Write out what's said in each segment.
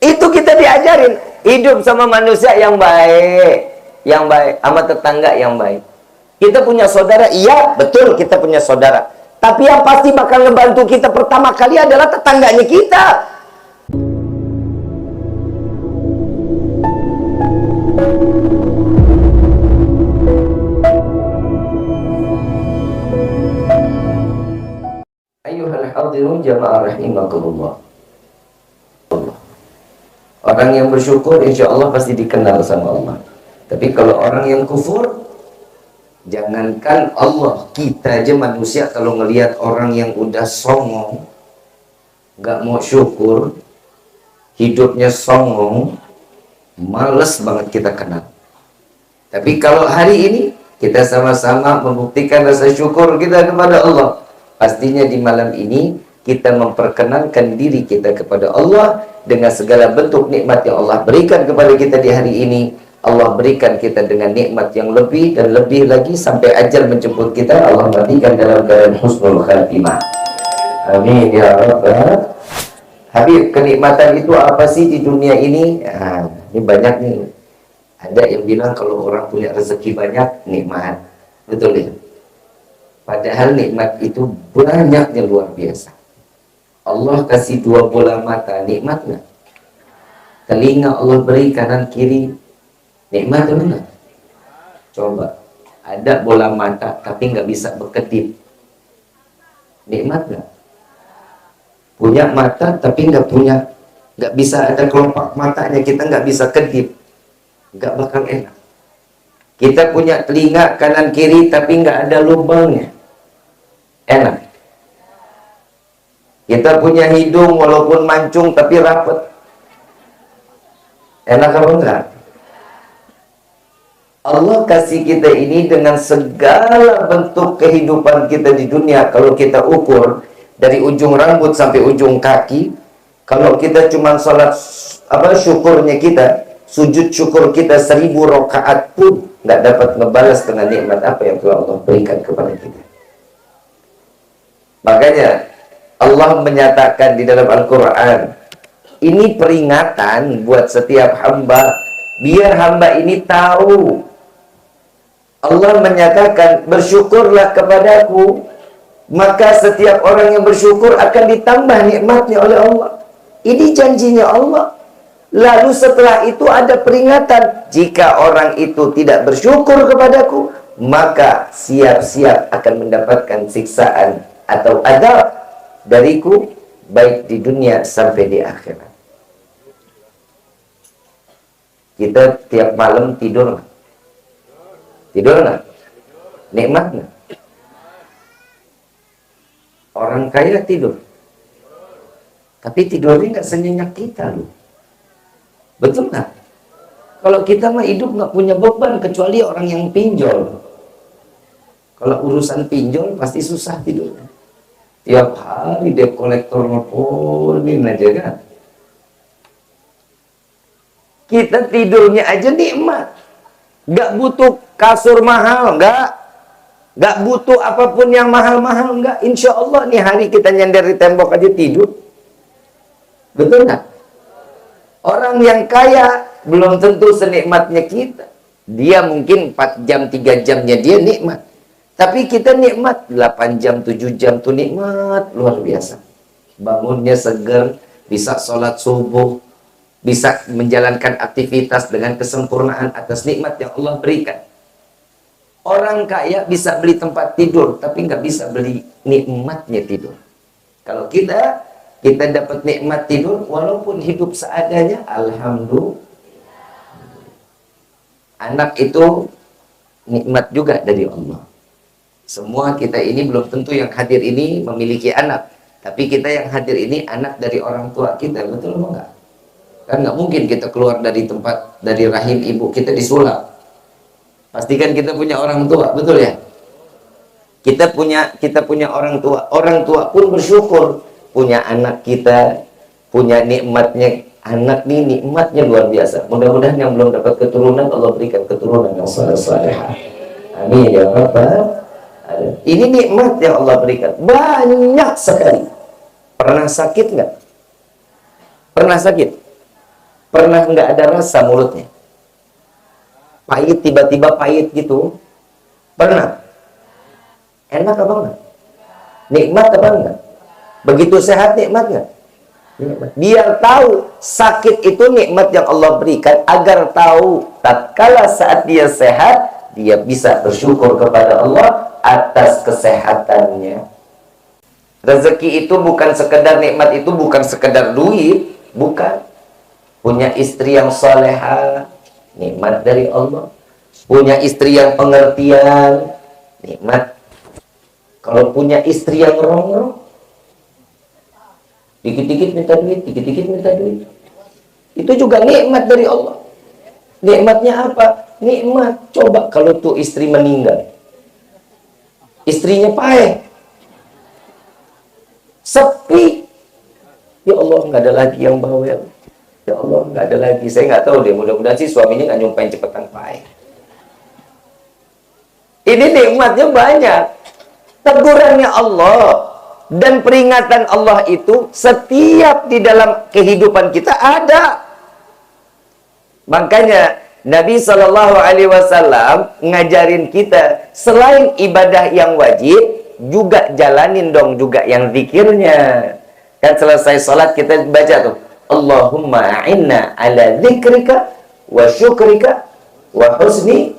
Itu kita diajarin hidup sama manusia yang baik, sama tetangga yang baik. Kita punya saudara, iya betul kita punya saudara. Tapi yang pasti bakal ngebantu kita pertama kali adalah tetangganya kita. Ayyuhal hadirun jamaah rahimakumullah. Orang yang bersyukur insya Allah pasti dikenal sama Allah. Tapi kalau orang yang kufur, jangankan Allah, kita aja manusia kalau ngelihat orang yang udah songong, gak mau syukur, hidupnya songong, males banget kita kenal. Tapi kalau hari ini kita sama-sama membuktikan rasa syukur kita kepada Allah, pastinya di malam ini kita memperkenalkan diri kita kepada Allah dengan segala bentuk nikmat yang Allah berikan kepada kita di hari ini. Allah berikan kita dengan nikmat yang lebih dan lebih lagi sampai ajal menjemput kita. Allah berikan dalam keadaan husnul khatimah. Amin ya rabbal. Habib, kenikmatan itu apa sih di dunia ini? Nah, ini banyak nih. Ada yang bilang kalau orang punya rezeki banyak, nikmat. Betul ya? Padahal nikmat itu banyaknya luar biasa. Allah kasih 2 bola mata, nikmat nggak? Telinga Allah beri kanan kiri, nikmat atau enggak? Coba, ada bola mata tapi nggak bisa berkedip, nikmat nggak? Punya mata tapi nggak bisa ada kelopak matanya, kita nggak bisa kedip, nggak bakal enak. Kita punya telinga kanan kiri tapi nggak ada lubangnya, enak. Kita punya hidung walaupun mancung tapi rapet, enak apa enggak? Allah kasih kita ini dengan segala bentuk kehidupan kita di dunia. Kalau kita ukur dari ujung rambut sampai ujung kaki, kalau kita cuma sholat syukurnya kita, sujud syukur kita 1000 rakaat pun nggak dapat ngebalas dengan nikmat apa yang telah Allah berikan kepada kita. Makanya Allah menyatakan di dalam Al-Quran, ini peringatan buat setiap hamba, biar hamba ini tahu. Allah menyatakan, bersyukurlah kepadaku, maka setiap orang yang bersyukur akan ditambah nikmatnya oleh Allah. Ini janjinya Allah. Lalu setelah itu ada peringatan, jika orang itu tidak bersyukur kepadaku, maka siap-siap akan mendapatkan siksaan atau adab dariku, baik di dunia sampai di akhirat. Kita tiap malam tidur nggak? Nikmat nggak? Orang kaya tidur, tapi tidurnya nggak senyenyak kita loh. Betul nggak? Kalau kita mah hidup nggak punya beban kecuali orang yang pinjol. Kalau urusan pinjol pasti susah tidurnya. Tiap hari debt kolektor nelponin aja kan. Kita tidurnya aja nikmat. Gak butuh kasur mahal, gak butuh apapun yang mahal-mahal, enggak. Insya Allah nih hari kita nyender di tembok aja tidur. Betul nggak? Orang yang kaya belum tentu senikmatnya kita. Dia mungkin 4 jam, 3 jamnya dia nikmat. Tapi kita nikmat 8 jam, 7 jam tuh nikmat luar biasa. Bangunnya seger, bisa sholat subuh, bisa menjalankan aktivitas dengan kesempurnaan atas nikmat yang Allah berikan. Orang kaya bisa beli tempat tidur, tapi nggak bisa beli nikmatnya tidur. Kalau kita dapat nikmat tidur, walaupun hidup seadanya, alhamdulillah. Anak itu nikmat juga dari Allah. Semua kita ini belum tentu yang hadir ini memiliki anak, tapi kita yang hadir ini anak dari orang tua kita, betul apa enggak? Kan nggak mungkin kita keluar dari tempat, dari rahim ibu kita disulap. Pastikan kita punya orang tua, betul ya? Kita punya orang tua pun bersyukur punya anak kita, punya nikmatnya. Anak nih nikmatnya luar biasa. Mudah-mudahan yang belum dapat keturunan, Allah berikan keturunan yang saleh-salehah. Amin ya rabbal. Ini nikmat yang Allah berikan banyak sekali. Pernah sakit nggak? Pernah sakit? Pernah nggak ada rasa mulutnya? Pahit, tiba-tiba pahit gitu. Pernah? Enak apa enggak? Nikmat apa enggak? Begitu sehat nikmat enggak? Nikmat. Biar tahu sakit itu nikmat yang Allah berikan, agar tahu tatkala saat dia sehat, dia bisa bersyukur kepada Allah atas kesehatannya. Rezeki itu bukan sekedar, nikmat itu bukan sekedar duit, bukan. Punya istri yang salehah, nikmat dari Allah. Punya istri yang pengertian, nikmat. Kalau punya istri yang rongrong, dikit-dikit minta duit, dikit-dikit minta duit, itu juga nikmat dari Allah. Nikmatnya apa? Nikmat. Coba kalau tuh istri meninggal, istrinya payah, sepi, ya Allah, nggak ada lagi yang bawel. Ya Allah, nggak ada lagi. Saya nggak tahu deh, mudah-mudahan sih suaminya nggak nyumpain cepetan payah. Ini nikmatnya banyak. Tegurannya Allah dan peringatan Allah itu setiap di dalam kehidupan kita ada. Makanya Nabi Shallallahu Alaihi Wasallam ngajarin kita, selain ibadah yang wajib, juga jalanin dong juga yang zikirnya. Kan selesai sholat kita baca tuh, Allahumma a'inna ala dzikrika wa syukrika wa husni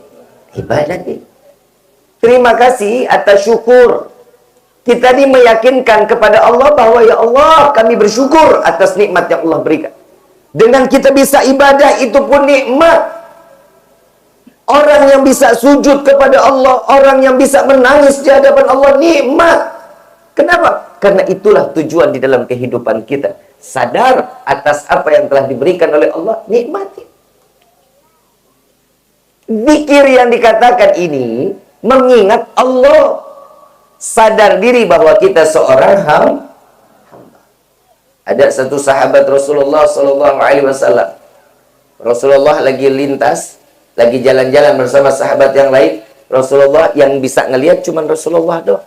ibadati. Terima kasih atas syukur. Kita ini meyakinkan kepada Allah bahwa ya Allah, kami bersyukur atas nikmat yang Allah berikan. Dengan kita bisa ibadah itu pun nikmat. Orang yang bisa sujud kepada Allah, orang yang bisa menangis di hadapan Allah, nikmat. Kenapa? Karena itulah tujuan di dalam kehidupan kita. Sadar atas apa yang telah diberikan oleh Allah, nikmati. Zikir yang dikatakan ini mengingat Allah. Sadar diri bahwa kita seorang hamba. Ada satu sahabat Rasulullah Sallallahu Alaihi Wasallam. Rasulullah lagi lintas, lagi jalan-jalan bersama sahabat yang lain. Rasulullah yang bisa ngelihat cuma Rasulullah doang.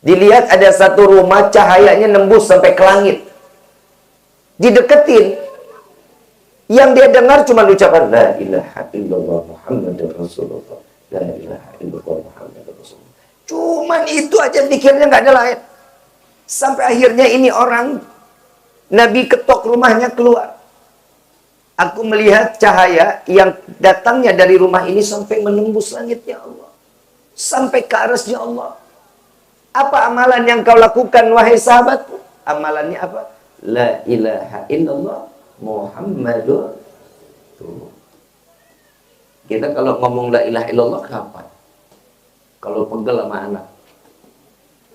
Dilihat ada satu rumah cahayanya nembus sampai ke langit. Dideketin. Yang dia dengar cuma ucapan La ilaha illallah Muhammadur Rasulullah. La ilaha illallah Muhammadur Rasulullah. Cuman itu aja pikirnya, nggak ada lain. Sampai akhirnya ini orang, Nabi ketok rumahnya keluar. Aku melihat cahaya yang datangnya dari rumah ini sampai menembus langitnya Allah. Sampai ke arasnya Allah. Apa amalan yang kau lakukan wahai sahabatku? Amalannya apa? La ilaha illallah Muhammadur Rasulullah. Kita kalau ngomong la ilaha illallah kapan? Kalau pegel sama anak.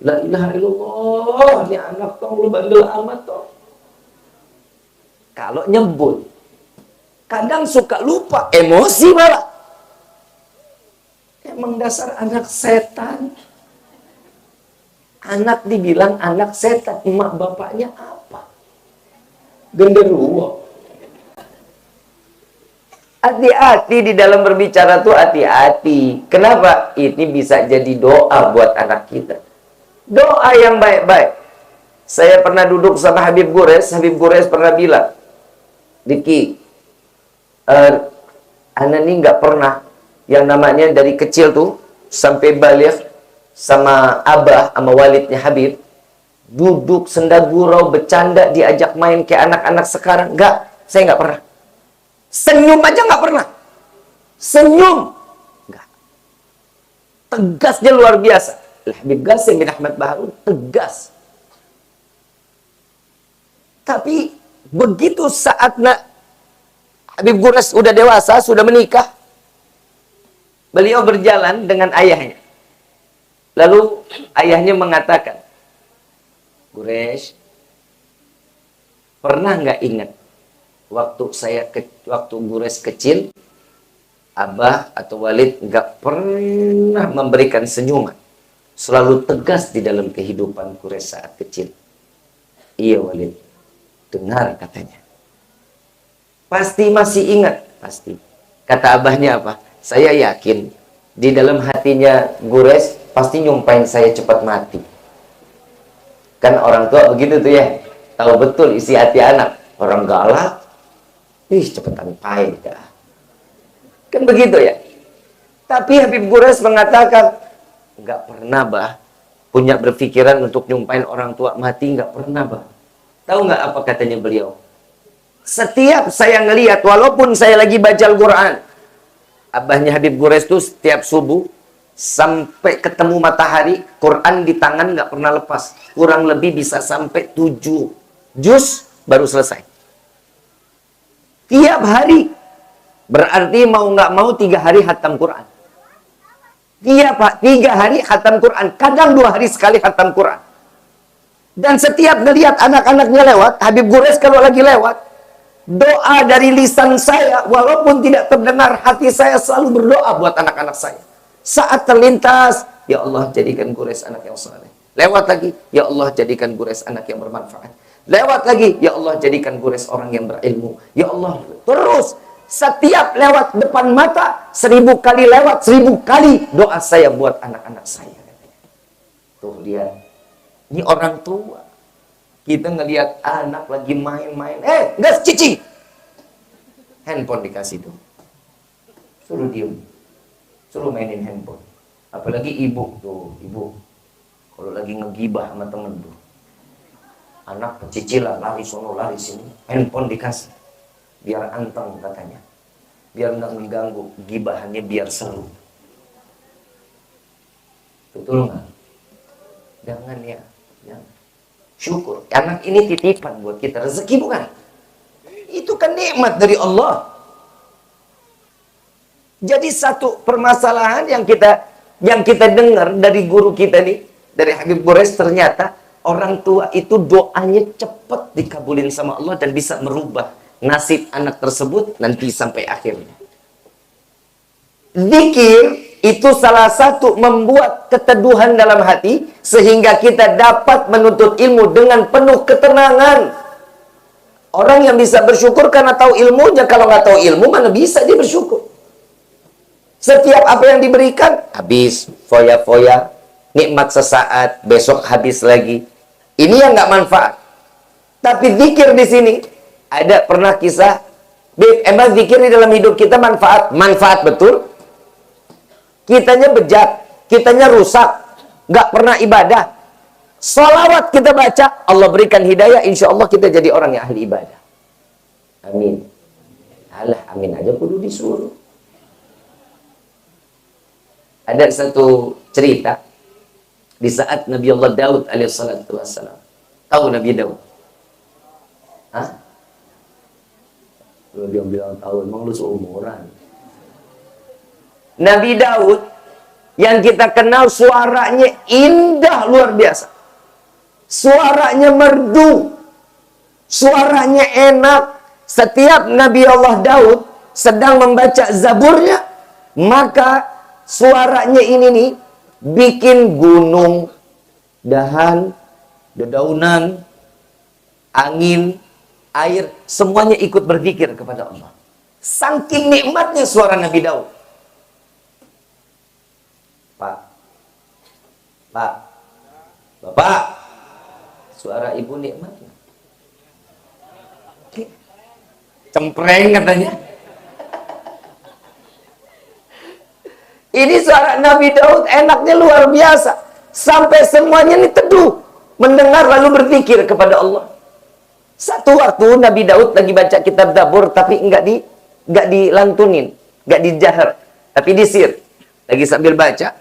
La ilaha illallah, ini anak tong lu bandel amat tong. Kalau nyebut, kadang suka lupa, emosi malah. Emang dasar anak setan. Anak dibilang anak setan, emak bapaknya apa? Genderuwo. Hati-hati di dalam berbicara tuh, hati-hati. Kenapa? Ini bisa jadi doa buat anak kita. Doa yang baik-baik. Saya pernah duduk sama Habib Gures. Habib Gures pernah bilang, Diki, Ana ini nggak pernah yang namanya dari kecil tuh sampai balik sama abah, sama walidnya Habib, duduk senda gurau, bercanda, diajak main kayak anak-anak sekarang. Nggak, saya nggak pernah. Senyum aja nggak pernah. Senyum nggak. Tegasnya luar biasa. Habib Qasim bin Ahmad Baharun tegas. Tapi begitu saatnya Habib Gures udah dewasa, sudah menikah, beliau berjalan dengan ayahnya. Lalu ayahnya mengatakan, Gures, pernah nggak ingat waktu Gures kecil, Abah atau Walid nggak pernah memberikan senyuman, selalu tegas di dalam kehidupan Gures saat kecil. Iya Walid, dengar katanya. Pasti masih ingat, pasti. Kata abahnya apa? Saya yakin di dalam hatinya Gures pasti nyumpain saya cepat mati. Kan orang tua begitu tuh ya, tahu betul isi hati anak. Orang galak, Ih, cepetan pahit dah. Kan begitu ya. Tapi Habib Gores mengatakan, nggak pernah bah punya berpikiran untuk nyumpain orang tua mati, nggak pernah bah. Tahu nggak apa katanya beliau? Setiap saya ngelihat, walaupun saya lagi baca Al-Quran, abahnya Habib Gores tuh setiap subuh sampai ketemu matahari, Quran di tangan nggak pernah lepas. Kurang lebih bisa sampai 7 juz baru selesai. Tiap hari. Berarti mau nggak mau 3 hari khatam Quran. Tiap 3 hari khatam Quran. Kadang 2 hari sekali khatam Quran. Dan setiap ngelihat anak-anaknya lewat, Habib Gores kalau lagi lewat, doa dari lisan saya, walaupun tidak terdengar, hati saya selalu berdoa buat anak-anak saya. Saat terlintas, ya Allah jadikan Gores anak yang saleh. Lewat lagi, ya Allah jadikan Gores anak yang bermanfaat. Lewat lagi, ya Allah jadikan Gores orang yang berilmu. Ya Allah, terus setiap lewat depan mata, 1000 kali lewat, 1000 kali doa saya buat anak-anak saya. Tuh lihat, ini orang tua. Kita ngelihat anak lagi main-main, gas cici, handphone dikasih tuh, suruh diem, suruh mainin handphone. Apalagi ibu tuh, ibu kalau lagi ngegibah sama temen tuh, anak pecicilan lari sono lari sini, handphone dikasih, biar anteng katanya, biar nggak mengganggu, gibahannya biar seru. Betul nggak? Jangan ya, jangan. Syukur, anak ini titipan buat kita, rezeki bukan? Itu kan nikmat dari Allah. Jadi satu permasalahan yang kita dengar dari guru kita nih, dari Habib Gores, ternyata orang tua itu doanya cepat dikabulin sama Allah dan bisa merubah nasib anak tersebut nanti sampai akhirnya. Zikir itu salah satu membuat keteduhan dalam hati sehingga kita dapat menuntut ilmu dengan penuh ketenangan. Orang yang bisa bersyukur karena tahu ilmunya, kalau nggak tahu ilmu mana bisa dia bersyukur. Setiap apa yang diberikan habis, foya-foya, nikmat sesaat, besok habis lagi. Ini yang nggak manfaat. Tapi zikir di sini ada pernah kisah, emang zikir di dalam hidup kita manfaat betul. Kitanya bejat, kitanya rusak, nggak pernah ibadah. Salawat kita baca, Allah berikan hidayah, insya Allah kita jadi orang yang ahli ibadah. Amin. Alah, amin aja kudu disuruh. Ada satu cerita di saat Nabi Allah Daud alaihissalatu wassalam. Tahu Nabi Daud? Hah? Kalau dia bilang tahu, emang lu seumuran. Nabi Daud yang kita kenal suaranya indah luar biasa. Suaranya merdu. Suaranya enak. Setiap Nabi Allah Daud sedang membaca Zaburnya, maka suaranya ini nih bikin gunung, dahan, dedaunan, angin, air, semuanya ikut berzikir kepada Allah. Saking nikmatnya suara Nabi Daud. Pak, Bapak, suara ibu nikmatnya. Cempreng katanya. Ini suara Nabi Daud enaknya luar biasa. Sampai semuanya ini teduh. Mendengar lalu berzikir kepada Allah. Satu waktu Nabi Daud lagi baca kitab Zabur, tapi enggak dilantunin, enggak dijahar, tapi disir. Lagi sambil baca.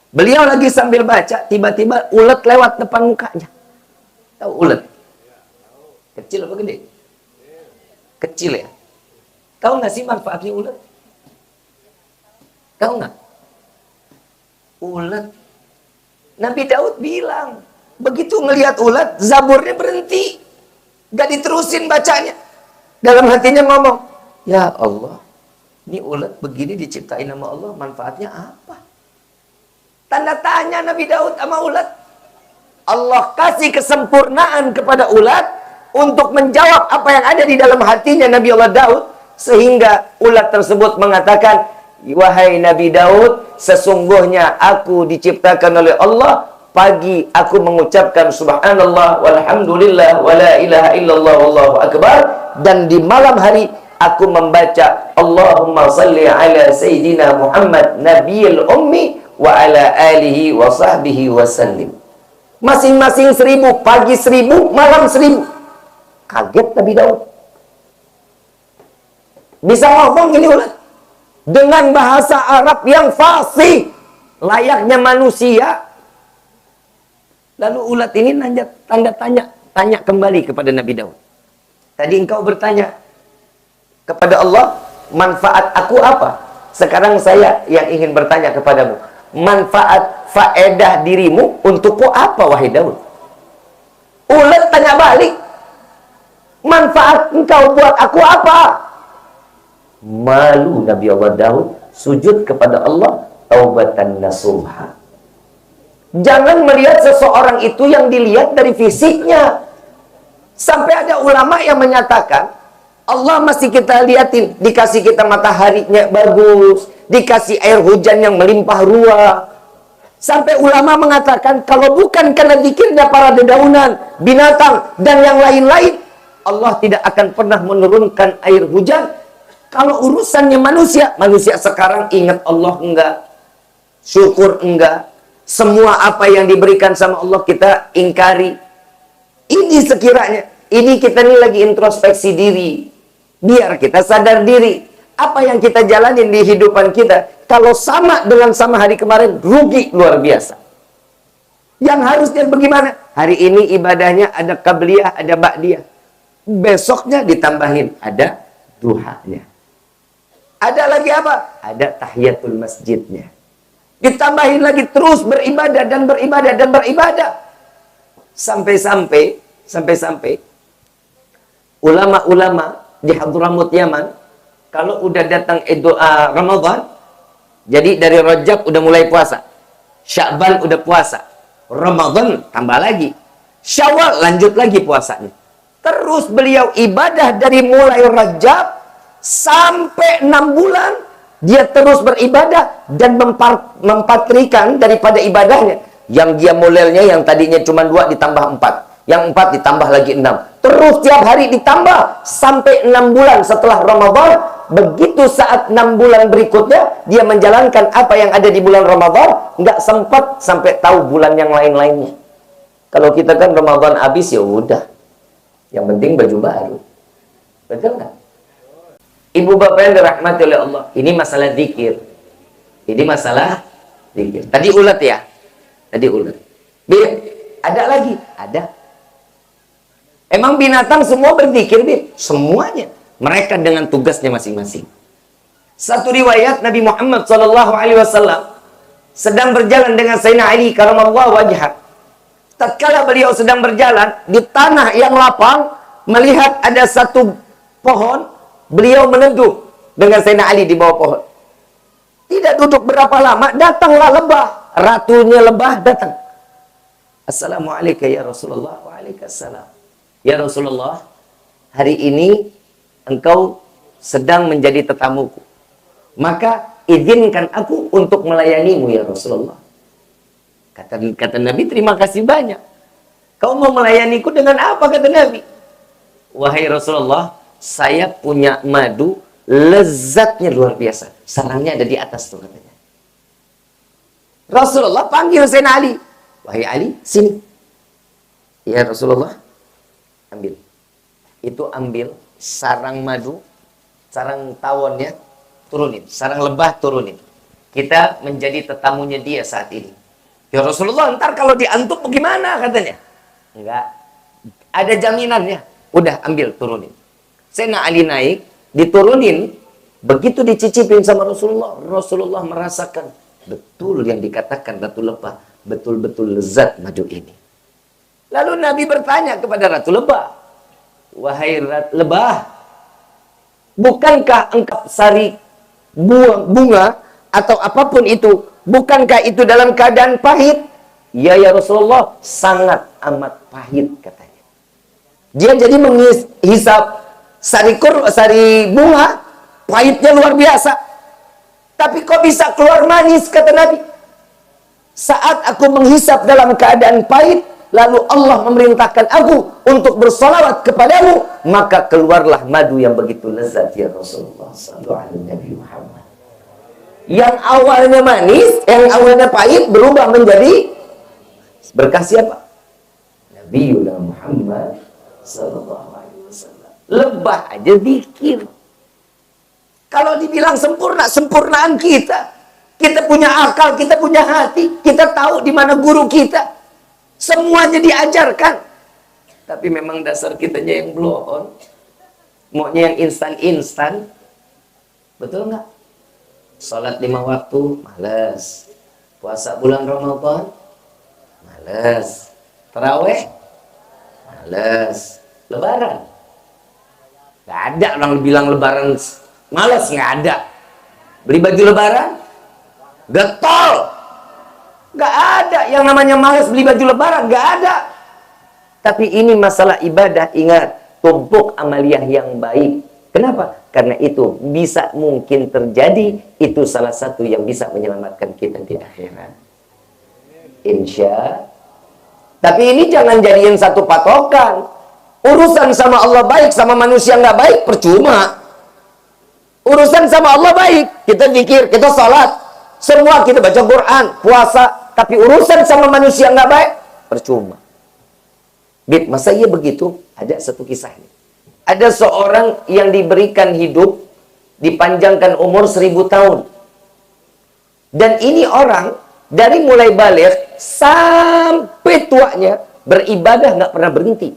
Beliau lagi sambil baca, tiba-tiba ulet lewat depan mukanya. Tahu ulet? Kecil apa gede? Kecil ya. Tahu nggak sih manfaatnya ulet? Tahu nggak? Ulet. Nabi Daud bilang, begitu ngelihat ulet, Zaburnya berhenti. Gak diterusin bacanya. Dalam hatinya ngomong, ya Allah, ini ulet begini diciptain sama Allah, manfaatnya apa? Tanda tanya Nabi Daud sama ulet. Allah kasih kesempurnaan kepada ulet untuk menjawab apa yang ada di dalam hatinya Nabi Allah Daud, sehingga ulet tersebut mengatakan, wahai Nabi Daud, sesungguhnya aku diciptakan oleh Allah, pagi aku mengucapkan subhanallah walhamdulillah wala ilaha illallah wallahu akbar, dan di malam hari aku membaca Allahumma salli ala Sayyidina Muhammad Nabiyil Ummi wa ala alihi wa sahbihi wa sallim. Masing-masing 1000, pagi 1000, malam 1000. Kaget Nabi Daud. Bisa ngomong ini ulat dengan bahasa Arab yang fasih, layaknya manusia. Lalu ulat ini tanya kembali kepada Nabi Daud. Tadi engkau bertanya kepada Allah, manfaat aku apa? Sekarang saya yang ingin bertanya kepadamu, manfaat faedah dirimu untukku apa, wahai Daud? Ulat tanya balik, manfaat engkau buat aku apa? Malu Nabi Allah Daud sujud kepada Allah taubatan nasuha. Jangan melihat seseorang itu yang dilihat dari fisiknya. Sampai ada ulama yang menyatakan Allah masih kita liatin, dikasih kita mataharinya bagus, dikasih air hujan yang melimpah ruah. Sampai ulama mengatakan kalau bukan karena zikirnya para dedaunan, binatang dan yang lain-lain, Allah tidak akan pernah menurunkan air hujan. Kalau urusannya manusia, manusia sekarang ingat Allah enggak, syukur enggak, semua apa yang diberikan sama Allah kita ingkari. Ini sekiranya, ini kita nih lagi introspeksi diri, biar kita sadar diri. Apa yang kita jalanin di hidupan kita, kalau sama dengan sama hari kemarin, rugi luar biasa. Yang harusnya bagaimana? Hari ini ibadahnya ada qabliyah, ada ba'diyah. Besoknya ditambahin, ada duhanya. Ada lagi apa? Ada tahiyatul masjidnya. Ditambahin lagi, terus beribadah dan beribadah dan beribadah. Sampai-sampai ulama-ulama di Hadramut Yaman, kalau udah datang doa Ramadan, jadi dari Rajab udah mulai puasa, Sya'ban udah puasa, Ramadan tambah lagi, Syawal lanjut lagi puasanya. Terus beliau ibadah dari mulai Rajab sampai 6 bulan, dia terus beribadah dan mempatrikan daripada ibadahnya. Yang dia mulainya yang tadinya cuma 2 ditambah 4, yang 4 ditambah lagi 6. Terus tiap hari ditambah sampai 6 bulan setelah Ramadan. Begitu saat 6 bulan berikutnya dia menjalankan apa yang ada di bulan Ramadan, nggak sempat sampai tahu bulan yang lain-lainnya. Kalau kita kan Ramadan habis ya udah, yang penting baju baru. Betul nggak? Ibu bapak yang dirahmati oleh Allah, ini masalah zikir. Ini masalah zikir. Tadi ulat ya? Tadi ulat. Ada lagi? Ada. Emang binatang semua berzikir, semuanya. Mereka dengan tugasnya masing-masing. Satu riwayat Nabi Muhammad SAW sedang berjalan dengan Sayyidina Ali karamallahu wajhah. Tatkala beliau sedang berjalan di tanah yang lapang, melihat ada satu pohon, beliau meneduh dengan Sayyidina Ali di bawah pohon. Tidak duduk berapa lama, datanglah lebah. Ratunya lebah datang. Assalamualaikum ya Rasulullah. Waalaikumsalam. Ya Rasulullah, hari ini engkau sedang menjadi tetamuku. Maka izinkan aku untuk melayanimu ya Rasulullah. Kata Nabi, terima kasih banyak. Kau mau melayaniku dengan apa, kata Nabi? Wahai Rasulullah, saya punya madu, lezatnya luar biasa. Sarangnya ada di atas tuh, katanya. Rasulullah panggil Sayyidina Ali. Wahai Ali, sini. Ya Rasulullah, ambil. Itu ambil sarang madu, sarang tawonnya, turunin. Sarang lebah, turunin. Kita menjadi tetamunya dia saat ini. Ya Rasulullah, ntar kalau diantuk bagaimana, katanya. Enggak. Ada jaminannya. Udah, ambil, turunin. Sayyidina Ali naik, diturunin. Begitu dicicipin sama Rasulullah, Rasulullah merasakan betul yang dikatakan Ratu Lebah, betul-betul lezat madu ini. Lalu Nabi bertanya kepada Ratu Lebah, wahai Ratu Lebah, bukankah engkau sari bunga atau apapun itu, bukankah itu dalam keadaan pahit? Ya Rasulullah, sangat amat pahit, katanya. Dia jadi menghisap sari bunga, pahitnya luar biasa. Tapi kok bisa keluar manis, kata Nabi. Saat aku menghisap dalam keadaan pahit, lalu Allah memerintahkan aku untuk bersolawat kepadamu, maka keluarlah madu yang begitu lezat ya Rasulullah sallallahu alaihi Nabi Muhammad. Yang awalnya manis, yang awalnya pahit berubah menjadi berkah siapa? Nabiullah Muhammad sallallahu alaihi wasallam. Lebah aja zikir. Kalau dibilang sempurna, sempurnaan kita. Kita punya akal, kita punya hati, kita tahu di mana guru kita. Semuanya diajarkan. Tapi memang dasar kitanya yang blow on. Maunya yang instan-instan. Betul nggak? Salat 5 waktu, males. Puasa bulan Ramadan, males. Taraweh, males. Lebaran, nggak ada orang bilang lebaran males, nggak ada. Beli baju lebaran, getol. Nggak ada yang namanya males beli baju lebaran, nggak ada. Tapi ini masalah ibadah, ingat, tumpuk amaliyah yang baik. Kenapa? Karena itu bisa mungkin terjadi, itu salah satu yang bisa menyelamatkan kita di akhirat. Insya. Tapi ini jangan jadiin satu patokan. Urusan sama Allah baik, sama manusia nggak baik, percuma. Urusan sama Allah baik, kita zikir, kita salat, semua kita baca Quran, puasa. Tapi urusan sama manusia nggak baik, percuma. Bib, masa iya begitu? Ada satu kisah ini. Ada seorang yang diberikan hidup, dipanjangkan umur 1000 tahun. Dan ini orang, dari mulai balik sampai tuanya, beribadah nggak pernah berhenti.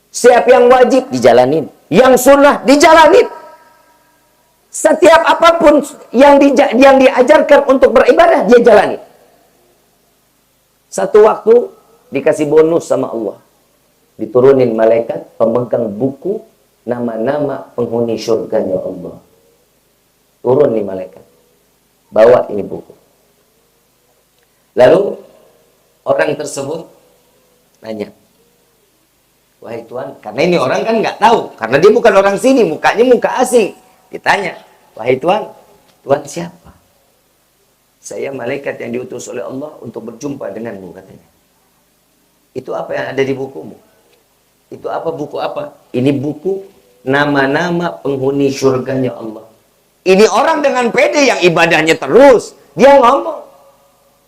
Siapa yang wajib, dijalanin. Yang sunnah, dijalanin. Setiap apapun yang diajarkan untuk beribadah, dia jalani. Satu waktu, dikasih bonus sama Allah. Diturunin malaikat pemegang buku nama-nama penghuni surganya Allah. Turun nih malaikat, bawa ini buku. Lalu orang tersebut nanya, wahai Tuhan, karena ini orang kan nggak tahu, karena dia bukan orang sini, mukanya muka asing. Ditanya, wahai Tuhan, Tuhan siapa? Saya malaikat yang diutus oleh Allah untuk berjumpa denganmu, katanya. Itu apa yang ada di bukumu? Itu apa, buku apa? Ini buku nama-nama penghuni surganya Allah. Ini orang dengan pede yang ibadahnya terus. Dia ngomong,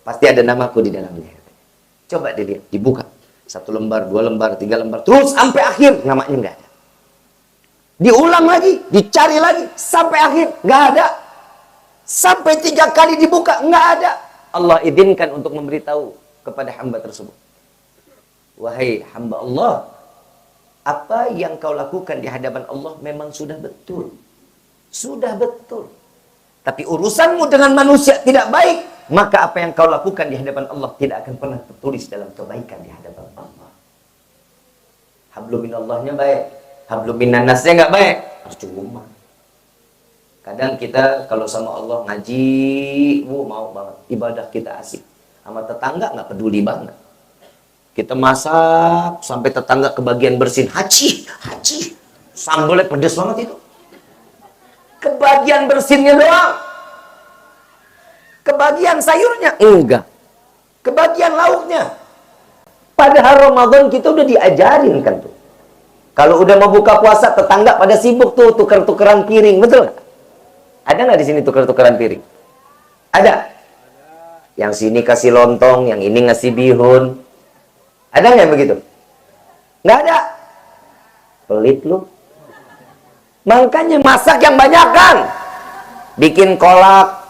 pasti ada namaku di dalamnya. Coba dilihat, dibuka. 1 lembar, 2 lembar, 3 lembar. Terus sampai akhir, namanya nggak ada. Diulang lagi, dicari lagi. Sampai akhir, nggak ada. Sampai 3 kali dibuka, nggak ada. Allah izinkan untuk memberitahu kepada hamba tersebut. Wahai hamba Allah, apa yang kau lakukan di hadapan Allah memang sudah betul. Sudah betul. Tapi urusanmu dengan manusia tidak baik, maka apa yang kau lakukan di hadapan Allah tidak akan pernah tertulis dalam kebaikan di hadapan Allah. Hablum minallahnya baik, hablum minannasnya nggak baik, percuma. Kadang kita kalau sama Allah ngaji, mau banget, ibadah kita asik. Sama tetangga nggak peduli banget. Kita masak sampai tetangga kebagian bersin, haji, sambalnya pedes banget itu. Kebagian bersinnya doang. Kebagian sayurnya enggak. Kebagian lauknya. Padahal Ramadan kita udah diajarin kan tuh. Kalau udah mau buka puasa, tetangga pada sibuk tuh tuker-tukeran piring, betul nggak? Ada nggak di sini tuker-tukeran piring? Ada. Yang sini kasih lontong, yang ini ngasih bihun. Ada nggak yang begitu? Nggak ada. Pelit lu. Makanya masak yang banyak kan. Bikin kolak.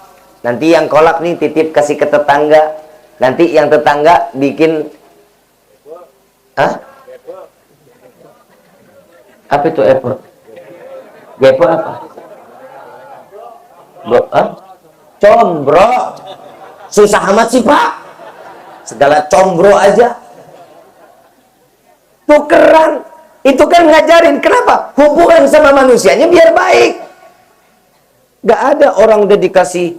Nanti yang kolak nih titip kasih ke tetangga. Nanti yang tetangga bikin. Hah? Apa itu Epo? Gepo apa? Combro. Susah amat sih Pak. Segala combro aja. Tukeran, itu kan ngajarin. Kenapa? Hubungan sama manusianya biar baik. Gak ada orang udah dikasih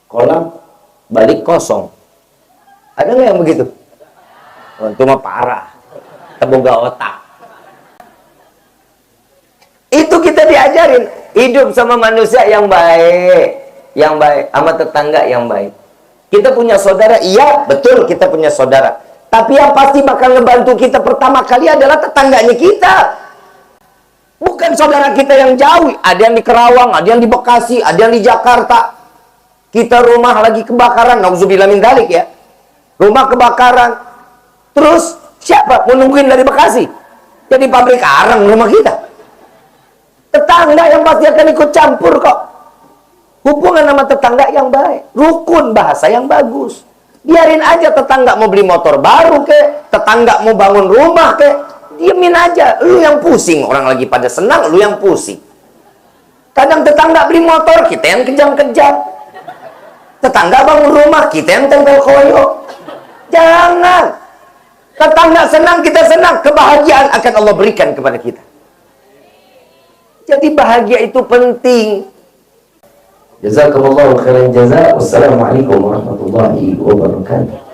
kolam balik kosong. Ada nggak yang begitu? Oh, itu mah parah. Teboga otak. Itu kita diajarin hidup sama manusia yang baik, sama tetangga yang baik. Kita punya saudara, iya betul kita punya saudara. Tapi yang pasti bakal ngebantu kita pertama kali adalah tetangganya kita. Bukan saudara kita yang jauh. Ada yang di Kerawang, ada yang di Bekasi, ada yang di Jakarta. Kita rumah lagi kebakaran, nauzubillah min dzalik ya. Rumah kebakaran. Terus siapa mau nungguin dari Bekasi? Jadi pabrik arang rumah kita. Tetangga yang pasti akan ikut campur kok. Hubungan sama tetangga yang baik, rukun, bahasa yang bagus. Biarin aja tetangga mau beli motor baru kek, tetangga mau bangun rumah kek, diemin aja. Lu yang pusing, orang lagi pada senang, lu yang pusing. Kadang tetangga beli motor, kita yang kejam-kejam. Tetangga bangun rumah, kita yang tempel koyo. Jangan. Tetangga senang, kita senang. Kebahagiaan akan Allah berikan kepada kita. Jadi bahagia itu penting. Jazakumullahu khairan jazaa. Wassalamualaikum warahmatullahi wabarakatuh.